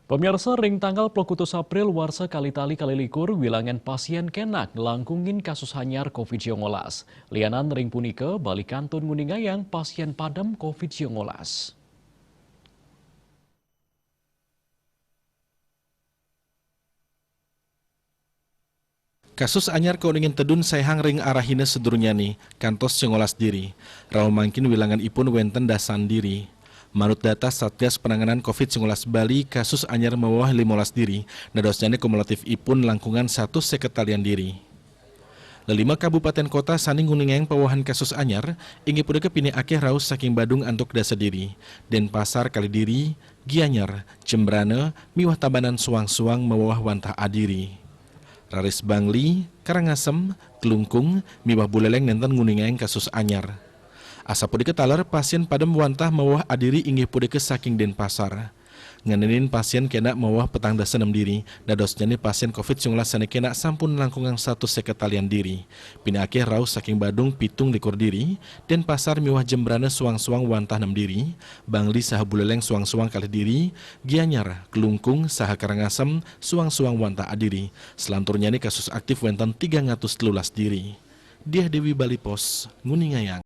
Pemirsa ring tanggal 20 April warsa kali-tali kalilikur wilangan pasien kenak langkungin kasus hanyar COVID-19. Lianan ring punike balik kantun nguningayang pasien padam COVID-19. Kasus anyar keuningin tedun sayhang ring arahina sedurnyani, kantos 19 diri. Raul mangkin wilangan ipun wenten dasan diri. Menurut data Satgas Penanganan COVID-19 Bali, kasus anyar mewah 15 diri, nadosnyani kumulatif ipun langkungan 1 sekretarian diri. Lelima kabupaten kota saning nguningeng pewahan kasus anyar, ingi pude kepini akeh raus saking Badung antuk dasa diri. Denpasar Kalidiri, Gianyar, Jembrane, miwah Tabanan suang-suang mewah wantah adiri. Raris Bangli, Karangasem, Kelungkung, miwah Buleleng nenten nguningeng kasus anyar. Asa pude ketaler pasien padem wantah mewah adiri inggih pude ke saking Denpasar. Ngenenin pasien kena mewah petang dasa 6 diri, dadosnyani pasien COVID-19 sane kena sampun langkungan 1 sekretarian diri. Pinake raus saking Badung 17 diri, Denpasar miwah Jembrane suang-suang wantah 6 diri, Bangli saha Buleleng suang-suang kali diri, Gianyar, Kelungkung saha Karangasem suang-suang wantah adiri. Selanturnyani kasus aktif wenten 313 diri. Diah Dewi Bali Pos, Nguningayang.